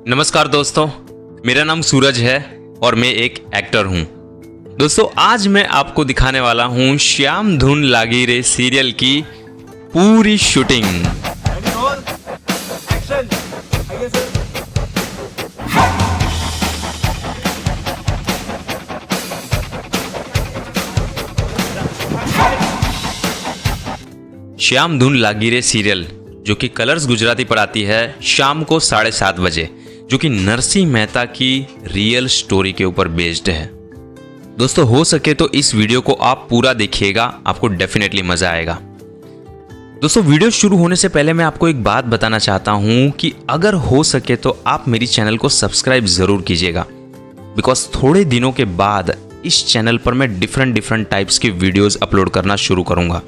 नमस्कार दोस्तों, मेरा नाम सूरज है और मैं एक एक्टर हूं। दोस्तों आज मैं आपको दिखाने वाला हूं श्याम धुन लागी रे सीरियल की पूरी शूटिंग। श्याम धुन लागी रे सीरियल जो कि कलर्स गुजराती पर आती है शाम को 7:30 बजे, जो कि नरसिंह मेहता की रियल स्टोरी के ऊपर बेस्ड है। दोस्तों हो सके तो इस वीडियो को आप पूरा देखिएगा, आपको डेफिनेटली मजा आएगा। दोस्तों वीडियो शुरू होने से पहले मैं आपको एक बात बताना चाहता हूं कि अगर हो सके तो आप मेरी चैनल को सब्सक्राइब जरूर कीजिएगा, बिकॉज थोड़े दिनों के बाद इस चैनल पर मैं डिफरेंट टाइप्स की वीडियोस अपलोड करना शुरू करूंगा,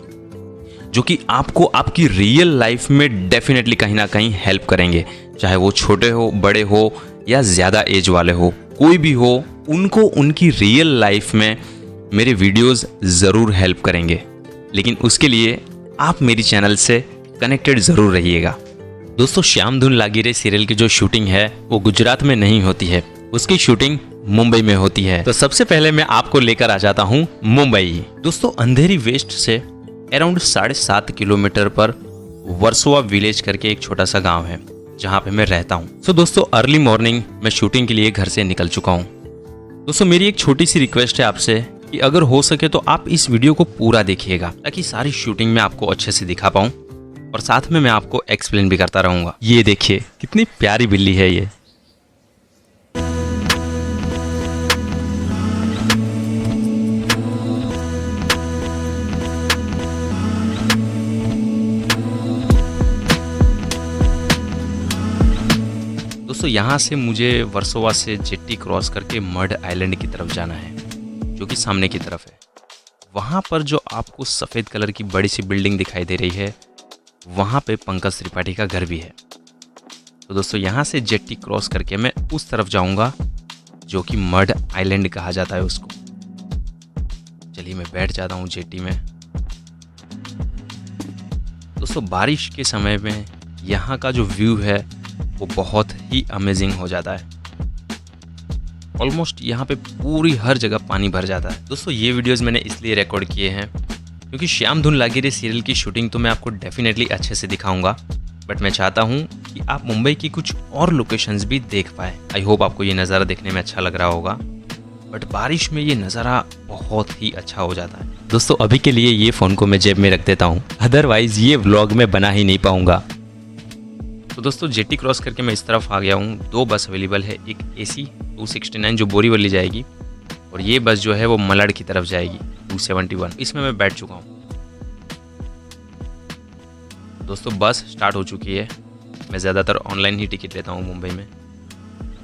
जो कि आपको आपकी रियल लाइफ में डेफिनेटली कहीं ना कहीं हेल्प करेंगे। चाहे वो छोटे हो, बड़े हो या ज़्यादा एज वाले हो, कोई भी हो, उनको उनकी रियल लाइफ में मेरे वीडियोस ज़रूर हेल्प करेंगे। लेकिन उसके लिए आप मेरी चैनल से कनेक्टेड ज़रूर रहिएगा। दोस्तों श्याम धुन लागी रे सीरियल की जो शूटिंग है वो गुजरात में नहीं होती है, उसकी शूटिंग मुंबई में होती है। तो सबसे पहले मैं आपको लेकर आ जाता हूँ मुंबई। दोस्तों अंधेरी वेस्ट से अराउंड 7.5 किलोमीटर पर वर्सोवा विलेज करके एक छोटा सा गांव है जहां पे मैं रहता हूं। सो दोस्तों अर्ली मॉर्निंग मैं शूटिंग के लिए घर से निकल चुका हूं। दोस्तों मेरी एक छोटी सी रिक्वेस्ट है आपसे कि अगर हो सके तो आप इस वीडियो को पूरा देखिएगा, ताकि सारी शूटिंग में आपको अच्छे से दिखा पाऊं और साथ में मैं आपको एक्सप्लेन भी करता रहूंगा। ये देखिए कितनी प्यारी बिल्ली है ये। दोस्तों यहाँ से मुझे वर्सोवा से जेट्टी क्रॉस करके मड आइलैंड की तरफ जाना है, जो कि सामने की तरफ है। वहाँ पर जो आपको सफ़ेद कलर की बड़ी सी बिल्डिंग दिखाई दे रही है, वहाँ पे पंकज त्रिपाठी का घर भी है। तो दोस्तों यहाँ से जेट्टी क्रॉस करके मैं उस तरफ जाऊँगा जो कि मड आइलैंड कहा जाता है उसको। चलिए मैं बैठ जाता हूँ जेट्टी में। दोस्तों बारिश के समय में यहाँ का जो व्यू है वो बहुत ही अमेजिंग हो जाता है। ऑलमोस्ट यहाँ पे पूरी हर जगह पानी भर जाता है। दोस्तों ये वीडियोस मैंने इसलिए रिकॉर्ड किए हैं क्योंकि श्याम धुन लागी रे सीरियल की शूटिंग तो मैं आपको डेफिनेटली अच्छे से दिखाऊंगा, बट मैं चाहता हूँ कि आप मुंबई की कुछ और लोकेशंस भी देख पाए। आई होप आपको ये नज़ारा देखने में अच्छा लग रहा होगा, बट बारिश में ये नज़ारा बहुत ही अच्छा हो जाता है। दोस्तों अभी के लिए ये फ़ोन को मैं जेब में रख देता हूँ, अदरवाइज़ ये व्लॉग मैं बना ही नहीं पाऊँगा। तो दोस्तों जेट्टी क्रॉस करके मैं इस तरफ आ गया हूँ। 2 बस अवेलेबल है, एक AC 269 जो बोरीवली जाएगी, और ये बस जो है वो मलाड की तरफ जाएगी 271। इसमें मैं बैठ चुका हूँ। दोस्तों बस स्टार्ट हो चुकी है। मैं ज़्यादातर ऑनलाइन ही टिकट लेता हूँ मुंबई में।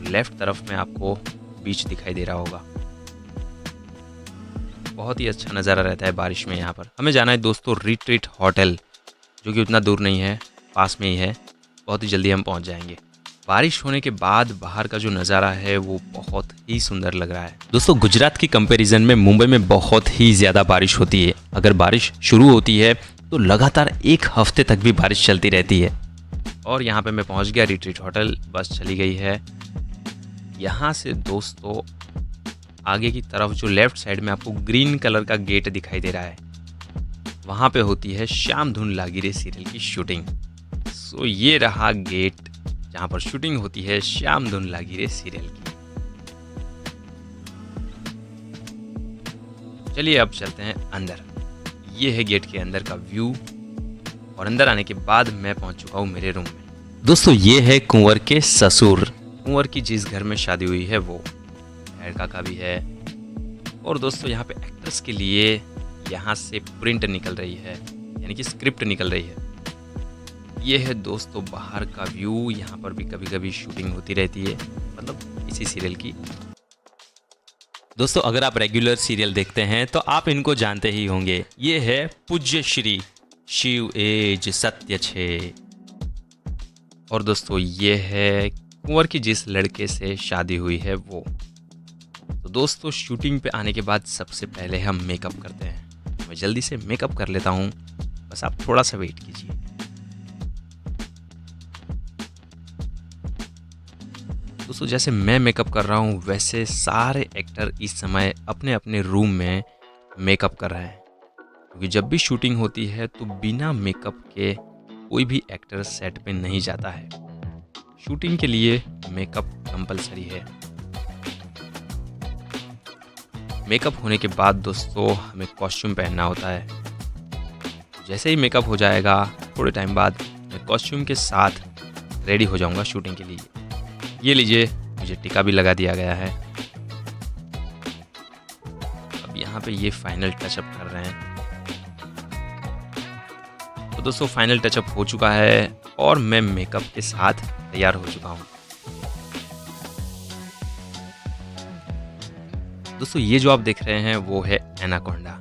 लेफ्ट तरफ में आपको बीच दिखाई दे रहा होगा। बहुत ही अच्छा नज़ारा रहता है बारिश में। यहाँ पर हमें जाना है दोस्तों रिट्रीट होटल, जो कि उतना दूर नहीं है, पास में ही है। बहुत ही जल्दी हम पहुंच जाएंगे। बारिश होने के बाद बाहर का जो नज़ारा है वो बहुत ही सुंदर लग रहा है। दोस्तों गुजरात की कंपैरिजन में मुंबई में बहुत ही ज़्यादा बारिश होती है। अगर बारिश शुरू होती है तो लगातार 1 हफ्ते तक भी बारिश चलती रहती है। और यहाँ पे मैं पहुँच गया रिट्रीट होटल। बस चली गई है। यहाँ से दोस्तों आगे की तरफ जो लेफ्ट साइड में आपको ग्रीन कलर का गेट दिखाई दे रहा है, वहाँ पे होती है श्याम धुन लागी रे सीरियल की शूटिंग। तो ये रहा गेट जहां पर शूटिंग होती है श्याम धुन लागी रे सीरियल की। चलिए अब चलते हैं अंदर। ये है गेट के अंदर का व्यू, और अंदर आने के बाद मैं पहुंच चुका हूं मेरे रूम में। दोस्तों ये है कुंवर के ससुर। कुंवर की जिस घर में शादी हुई है वो लड़का का भी है। और दोस्तों यहाँ पे एक्टर्स के लिए यहाँ से प्रिंट निकल रही है, यानी कि स्क्रिप्ट निकल रही है। ये है दोस्तों बाहर का व्यू। यहाँ पर भी कभी कभी शूटिंग होती रहती है, मतलब इसी सीरियल की। दोस्तों अगर आप रेगुलर सीरियल देखते हैं तो आप इनको जानते ही होंगे। ये है पूज्य श्री शिव एज सत्य छे। और दोस्तों ये है कुंवर की जिस लड़के से शादी हुई है वो। तो दोस्तों शूटिंग पे आने के बाद सबसे पहले हम मेकअप करते हैं। मैं जल्दी से मेकअप कर लेता हूँ, बस आप थोड़ा सा वेट कीजिए। दोस्तों जैसे मैं मेकअप कर रहा हूँ वैसे सारे एक्टर इस समय अपने अपने रूम में मेकअप कर रहे हैं, क्योंकि जब भी शूटिंग होती है तो बिना मेकअप के कोई भी एक्टर सेट पे नहीं जाता है। शूटिंग के लिए मेकअप कंपलसरी है। मेकअप होने के बाद दोस्तों हमें कॉस्ट्यूम पहनना होता है। जैसे ही मेकअप हो जाएगा थोड़े टाइम बाद मैं कॉस्ट्यूम के साथ रेडी हो जाऊंगा शूटिंग के लिए। ये लीजिए, मुझे टीका भी लगा दिया गया है। अब यहाँ पे ये फाइनल टचअप कर रहे हैं। तो दोस्तों फाइनल टचअप हो चुका है और मैं मेकअप के साथ तैयार हो चुका हूँ। दोस्तों ये जो आप देख रहे हैं वो है एनाकोंडा।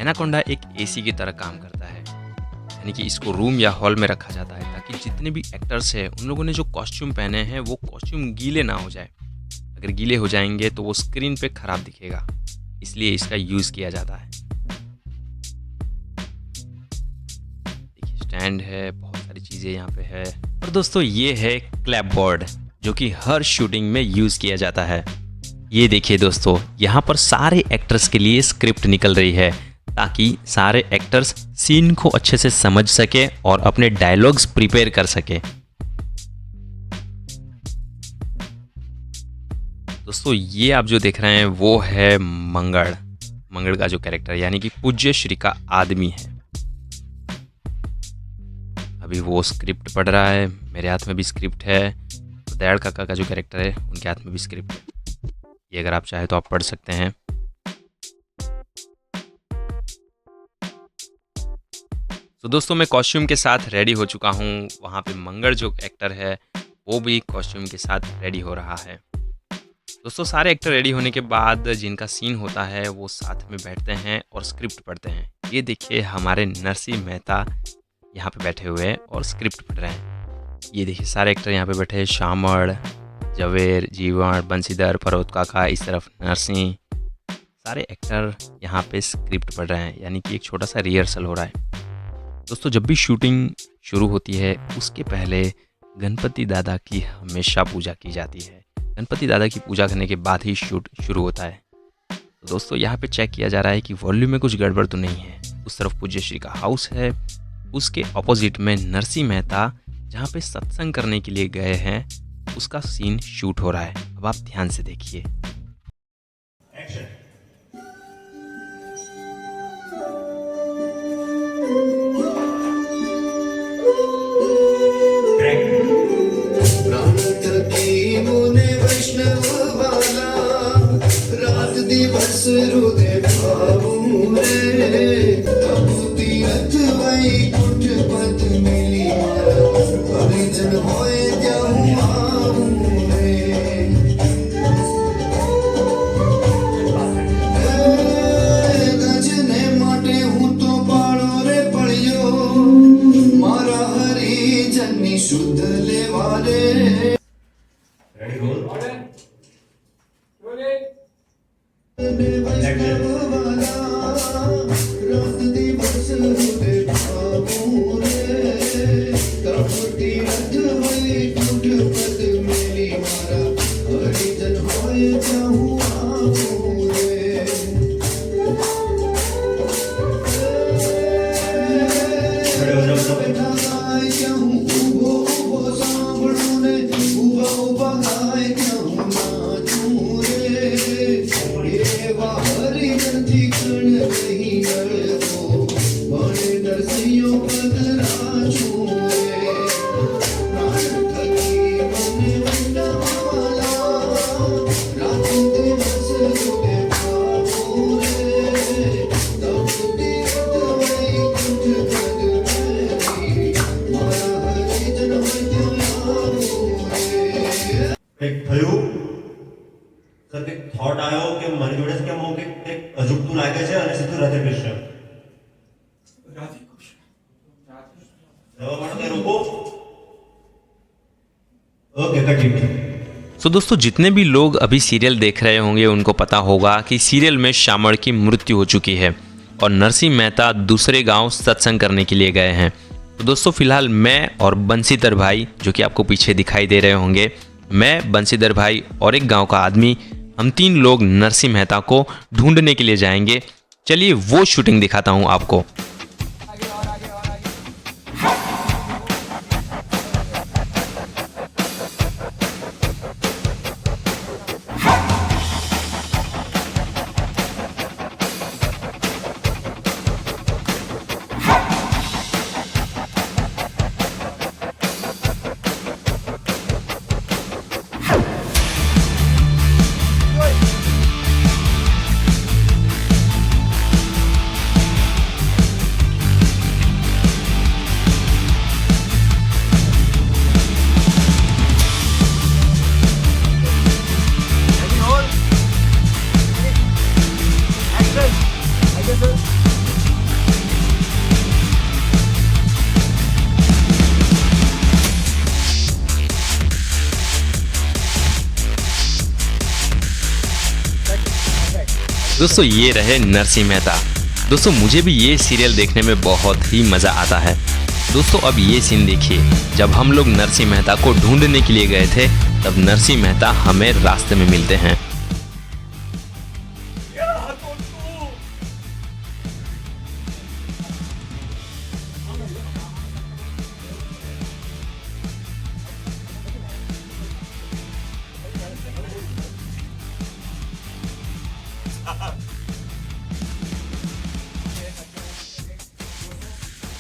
एनाकोंडा एक एसी की तरह काम करता है, यानी कि इसको रूम या हॉल में रखा जाता है ताकि जितने भी एक्टर्स हैं उन लोगों ने जो कॉस्ट्यूम पहने हैं वो कॉस्ट्यूम गीले ना हो जाए। अगर गीले हो जाएंगे तो वो स्क्रीन पे खराब दिखेगा, इसलिए इसका यूज़ किया जाता है। देखिए स्टैंड है, बहुत सारी चीज़ें यहाँ पे है। और दोस्तों ये है क्लैप बोर्ड जो कि हर शूटिंग में यूज़ किया जाता है। ये देखिए दोस्तों, यहाँ पर सारे एक्टर्स के लिए स्क्रिप्ट निकल रही है ताकि सारे एक्टर्स सीन को अच्छे से समझ सके और अपने डायलॉग्स प्रिपेयर कर सके। दोस्तों ये आप जो देख रहे हैं वो है मंगड़। मंगड़ का जो कैरेक्टर यानी कि पूज्य श्री का आदमी है। अभी वो स्क्रिप्ट पढ़ रहा है, मेरे हाथ में भी स्क्रिप्ट है, दयाल काका का जो कैरेक्टर है उनके हाथ में भी स्क्रिप्ट है। ये अगर आप चाहे तो आप पढ़ सकते हैं। तो दोस्तों मैं कॉस्ट्यूम के साथ रेडी हो चुका हूँ। वहाँ पे मंगड़ जो एक्टर है वो भी कॉस्ट्यूम के साथ रेडी हो रहा है। दोस्तों सारे एक्टर रेडी होने के बाद जिनका सीन होता है वो साथ में बैठते हैं और स्क्रिप्ट पढ़ते हैं। ये देखिए हमारे नरसिंह मेहता यहाँ पे बैठे हुए हैं और स्क्रिप्ट पढ़ रहे हैं। ये देखिए सारे एक्टर यहाँ पे बैठे हैं, शामड़, जवेर, जीवन, बंसीधर, फरोत काका, इस तरफ नरसिंह। सारे एक्टर यहाँ पे स्क्रिप्ट पढ़ रहे हैं, यानी कि एक छोटा सा रिहर्सल हो रहा है। दोस्तों जब भी शूटिंग शुरू होती है उसके पहले गणपति दादा की हमेशा पूजा की जाती है। गणपति दादा की पूजा करने के बाद ही शूट शुरू होता है। तो दोस्तों यहाँ पे चेक किया जा रहा है कि वॉल्यूम में कुछ गड़बड़ तो नहीं है। उस तरफ पूज्य श्री का हाउस है, उसके ऑपोजिट में नरसिंह मेहता जहाँ पे सत्संग करने के लिए गए हैं उसका सीन शूट हो रहा है। अब आप ध्यान से देखिए। रात दिवस हृदय भावूं रे, तब तीरथ वैकुंठ पद मिली परिजन होए जाऊं आऊं रे। गजने माटे हूँ तो पाड़ो रे पड़ियो, मारा हरिजन ની શુદ્ધ લેવાલે। थॉट आयो कि मारी जोड़े से क्या मो के एक अजुकतू लागे છે અને સીધું રાધે કૃષ્ણ જવા માટે રોકો। Okay cutting. तो दोस्तों जितने भी लोग अभी सीरियल देख रहे होंगे उनको पता होगा कि सीरियल में शामड़ की मृत्यु हो चुकी है और नरसिंह मेहता दूसरे गांव सत्संग करने के लिए गए हैं। तो दोस्तों फिलहाल मैं और बंसीधर भाई जो कि आपको पीछे दिखाई दे रहे होंगे, मैं, बंशीधर भाई और एक गांव का आदमी, हम 3 लोग नरसिंह मेहता को ढूंढने के लिए जाएंगे। चलिए वो शूटिंग दिखाता हूं आपको। दोस्तों ये रहे नरसिंह मेहता। दोस्तों मुझे भी ये सीरियल देखने में बहुत ही मज़ा आता है। दोस्तों अब ये सीन देखिए, जब हम लोग नरसिंह मेहता को ढूंढने के लिए गए थे तब नरसिंह मेहता हमें रास्ते में मिलते हैं।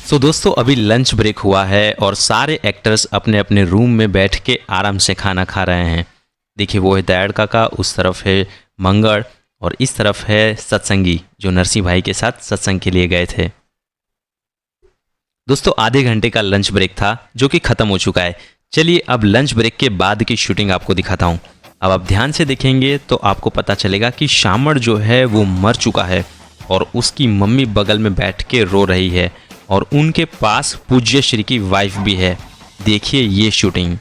तो दोस्तों अभी लंच ब्रेक हुआ है और सारे एक्टर्स अपने अपने रूम में बैठ के आराम से खाना खा रहे हैं। देखिए वो है दयाड़ काका, उस तरफ है मंगड़ और इस तरफ है सत्संगी जो नरसिंह भाई के साथ सत्संग के लिए गए थे। दोस्तों आधे घंटे का लंच ब्रेक था जो कि ख़त्म हो चुका है। चलिए अब लंच ब्रेक के बाद की शूटिंग आपको दिखाता हूँ। अब आप ध्यान से देखेंगे तो आपको पता चलेगा कि शामड़ जो है वो मर चुका है और उसकी मम्मी बगल में बैठ के रो रही है और उनके पास पूज्य श्री की वाइफ भी है। देखिए ये शूटिंग।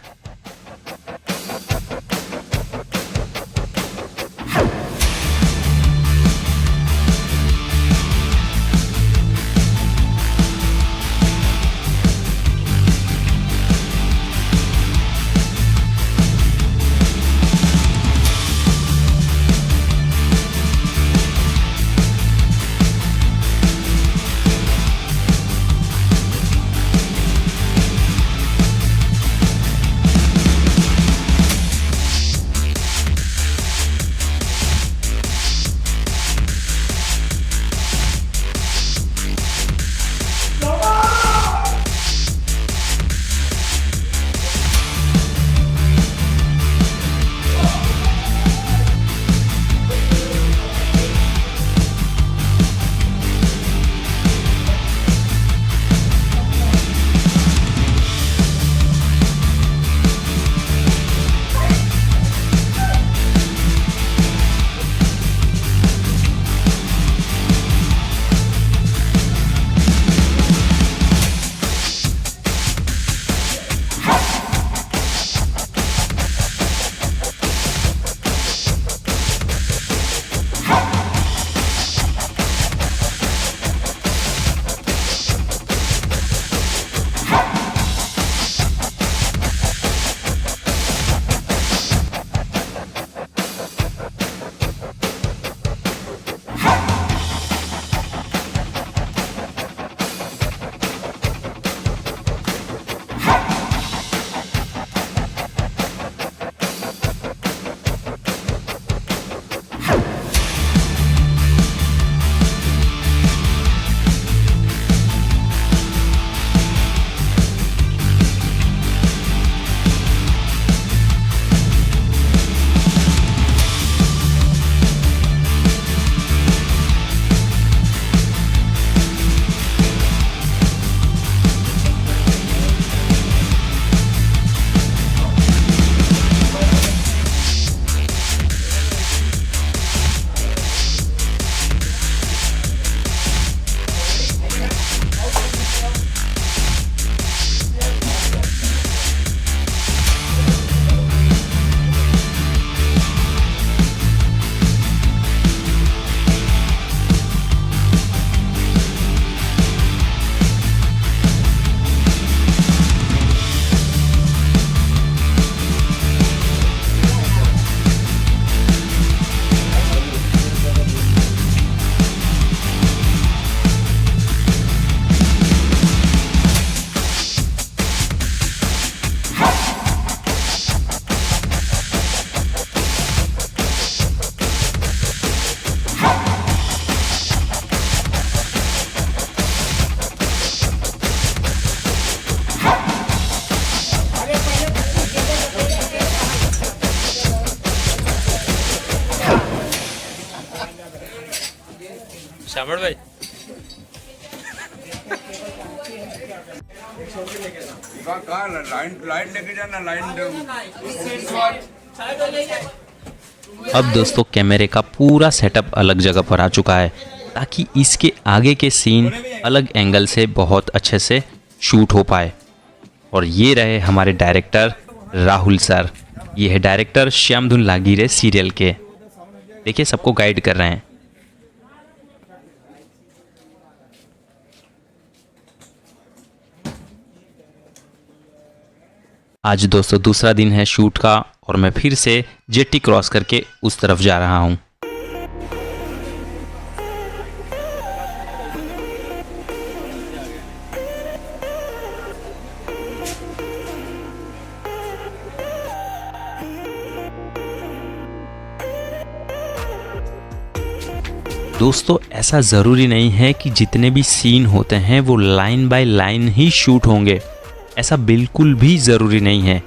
शामड़ भाई लाइन लेके जाना लाइन। अब दोस्तों कैमरे का पूरा सेटअप अलग जगह पर आ चुका है ताकि इसके आगे के सीन अलग एंगल से बहुत अच्छे से शूट हो पाए। और ये रहे हमारे डायरेक्टर राहुल सर। ये है डायरेक्टर श्याम धुन लागिरे सीरियल के। देखिए सबको गाइड कर रहे हैं। आज दोस्तों दूसरा दिन है शूट का और मैं फिर से जेटी क्रॉस करके उस तरफ जा रहा हूँ। दोस्तों ऐसा ज़रूरी नहीं है कि जितने भी सीन होते हैं वो line by line he shoot होंगे, ऐसा बिल्कुल भी ज़रूरी नहीं है।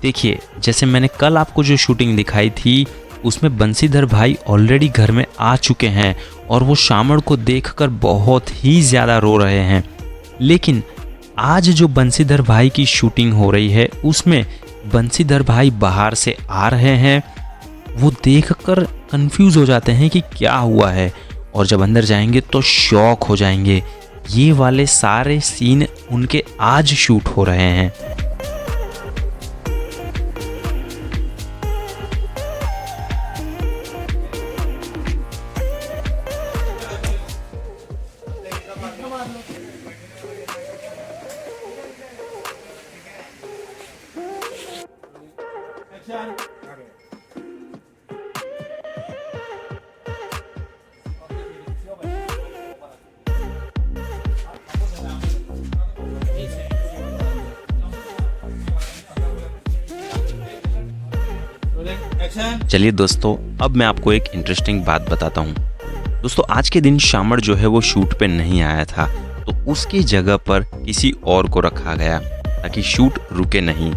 देखिए जैसे मैंने कल आपको जो शूटिंग दिखाई थी उसमें बंसीधर भाई ऑलरेडी घर में आ चुके हैं और वो शामड़ को देखकर बहुत ही ज़्यादा रो रहे हैं। लेकिन आज जो बंसीधर भाई की शूटिंग हो रही है उसमें बंसीधर भाई बाहर से आ रहे हैं, वो देखकर कंफ्यूज हो जाते हैं कि क्या हुआ है और जब अंदर जाएंगे तो शॉक हो जाएंगे। ये वाले सारे सीन उनके आज शूट हो रहे हैं। चलिए दोस्तों अब मैं आपको एक इंटरेस्टिंग बात बताता हूँ। दोस्तों आज के दिन शामड़ जो है वो शूट पे नहीं आया था तो उसकी जगह पर किसी और को रखा गया ताकि शूट रुके नहीं।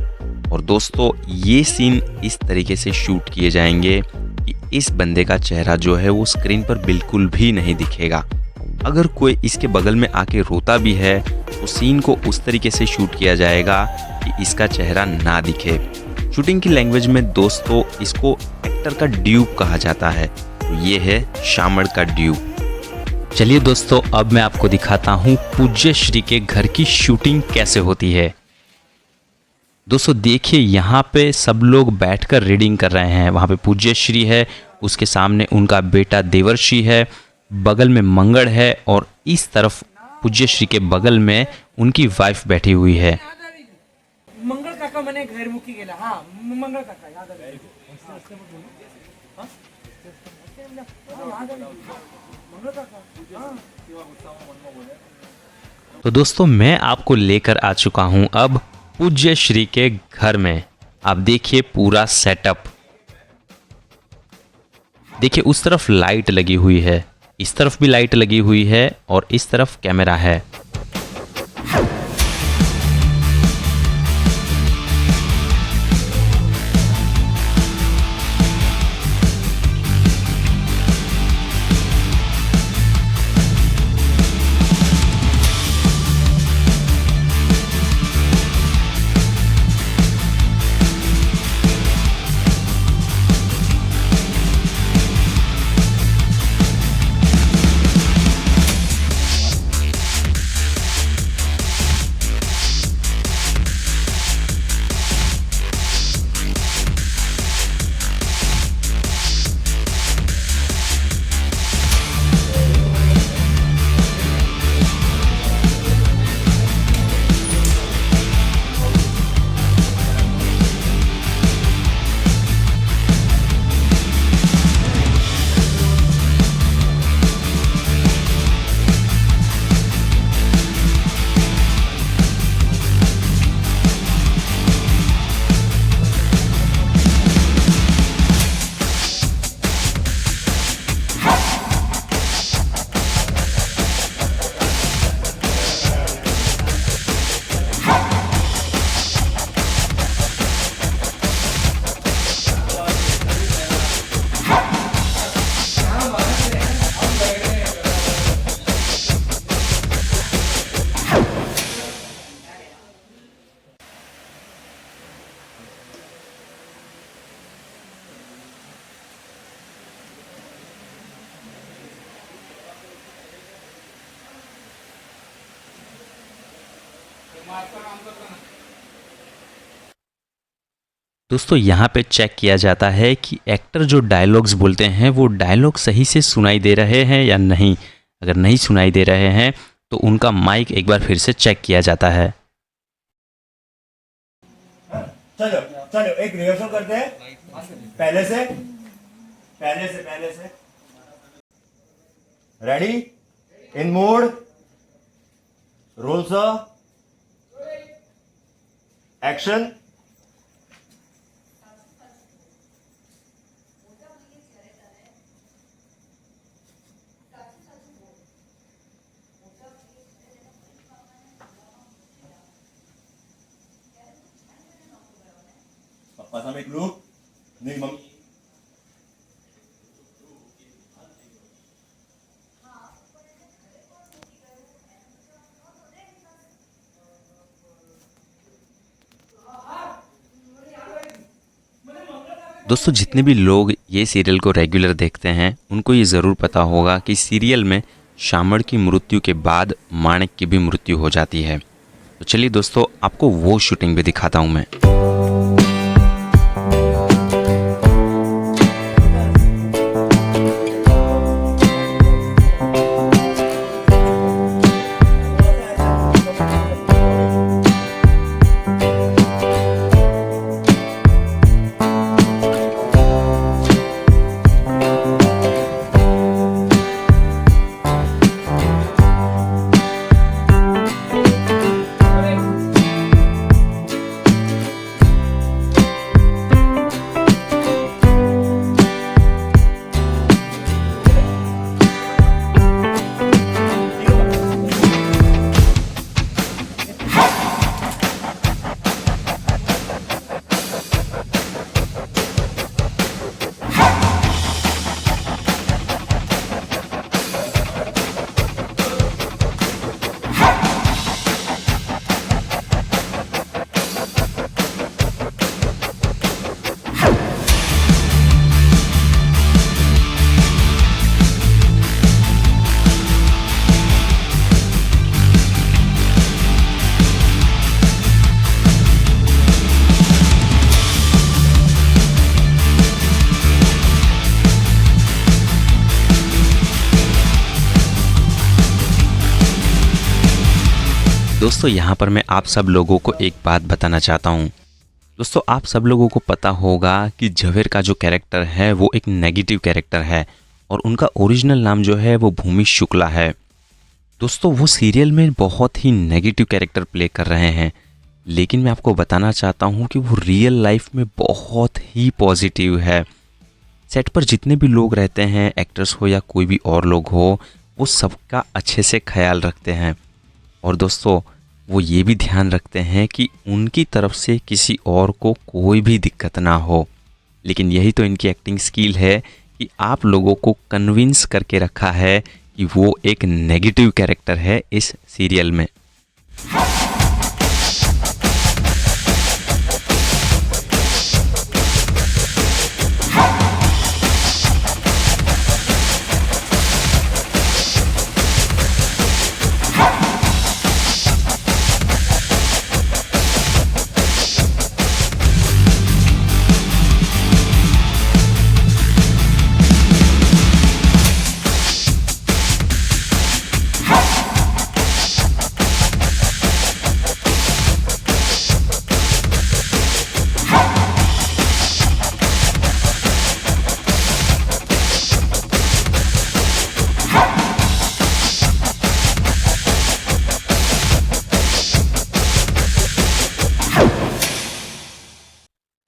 और दोस्तों ये सीन इस तरीके से शूट किए जाएंगे कि इस बंदे का चेहरा जो है वो स्क्रीन पर बिल्कुल भी नहीं दिखेगा। अगर कोई इसके बगल में आके रोता भी है तो सीन को उस तरीके से शूट किया जाएगा कि इसका चेहरा ना दिखे। शूटिंग की लैंग्वेज में दोस्तों इसको एक्टर का ड्यूप कहा जाता है। तो ये है शामड़ का ड्यूप। चलिए दोस्तों अब मैं आपको दिखाता हूँ पूज्य श्री के घर की शूटिंग कैसे होती है। दोस्तों देखिए यहाँ पे सब लोग बैठकर रीडिंग कर रहे हैं। वहाँ पे पूज्य श्री है, उसके सामने उनका बेटा देवर्षि है, बगल में मंगड़ है और इस तरफ पूज्य श्री के बगल में उनकी वाइफ बैठी हुई है। मंगळ काका म्हणे गैरमुखी गेला. हा मंगळ काका याद आलं. मंगळ काका हां. तो दोस्तों मैं आपको लेकर आ चुका हूं अब पूज्य श्री के घर में। आप देखिए पूरा सेटअप। देखिए उस तरफ लाइट लगी हुई है, इस तरफ भी लाइट लगी हुई है और इस तरफ कैमरा है। दोस्तों यहाँ पे चेक किया जाता है कि एक्टर जो डायलॉग्स बोलते हैं वो डायलॉग सही से सुनाई दे रहे हैं या नहीं। अगर नहीं सुनाई दे रहे हैं तो उनका माइक एक बार फिर से चेक किया जाता है। चलो चलो एक रिहर्सल करते हैं पहले से ready in mode roll sir action. पप्पा सामने एक लुक नहीं मम्मी दोस्तों जितने भी लोग ये सीरियल को रेगुलर देखते हैं उनको ये ज़रूर पता होगा कि सीरियल में शामड़ की मृत्यु के बाद माणिक की भी मृत्यु हो जाती है। तो चलिए दोस्तों आपको वो शूटिंग भी दिखाता हूँ मैं। दोस्तों यहाँ पर मैं आप सब लोगों को एक बात बताना चाहता हूँ। दोस्तों आप सब लोगों को पता होगा कि झवेर का जो कैरेक्टर है वो एक नेगेटिव कैरेक्टर है और उनका ओरिजिनल नाम जो है वो भूमि शुक्ला है। दोस्तों वो सीरियल में बहुत ही नेगेटिव कैरेक्टर प्ले कर रहे हैं, लेकिन मैं आपको बताना चाहता हूँ कि वो रियल लाइफ में बहुत ही पॉजिटिव है। सेट पर जितने भी लोग रहते हैं, एक्टर्स हो या कोई भी और लोग हो, वो सबका अच्छे से ख्याल रखते हैं और दोस्तों वो ये भी ध्यान रखते हैं कि उनकी तरफ से किसी और को कोई भी दिक्कत ना हो। लेकिन यही तो इनकी एक्टिंग स्किल है कि आप लोगों को कन्विंस करके रखा है कि वो एक नेगेटिव कैरेक्टर है इस सीरियल में।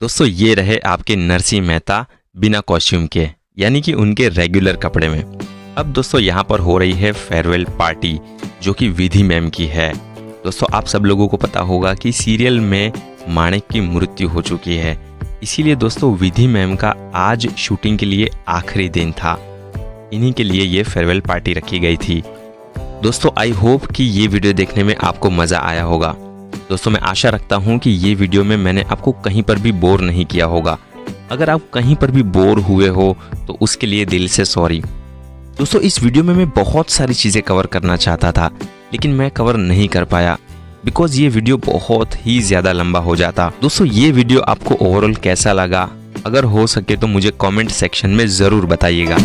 दोस्तों ये रहे आपके नरसिंह मेहता बिना कॉस्ट्यूम के, यानी कि उनके रेगुलर कपड़े में। अब दोस्तों यहाँ पर हो रही है फेयरवेल पार्टी जो कि विधि मैम की है। दोस्तों आप सब लोगों को पता होगा कि सीरियल में माणिक की मृत्यु हो चुकी है, इसीलिए दोस्तों विधि मैम का आज शूटिंग के लिए आखिरी दिन था। इन्हीं के लिए ये फेयरवेल पार्टी रखी गई थी। दोस्तों आई होप कि ये वीडियो देखने में आपको मज़ा आया होगा। दोस्तों मैं आशा रखता हूँ कि ये वीडियो में मैंने आपको कहीं पर भी बोर नहीं किया होगा। अगर आप कहीं पर भी बोर हुए हो तो उसके लिए दिल से सॉरी। दोस्तों इस वीडियो में मैं बहुत सारी चीज़ें कवर करना चाहता था, लेकिन मैं कवर नहीं कर पाया। बिकॉज ये वीडियो बहुत ही ज़्यादा लंबा हो जाता। दोस्तों ये वीडियो आपको ओवरऑल कैसा लगा, अगर हो सके तो मुझे कमेंट सेक्शन में ज़रूर बताइएगा।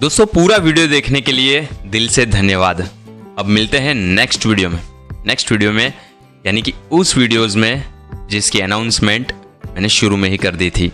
दोस्तों पूरा वीडियो देखने के लिए दिल से धन्यवाद। अब मिलते हैं नेक्स्ट वीडियो में यानी कि उस वीडियोस में जिसकी अनाउंसमेंट मैंने शुरू में ही कर दी थी।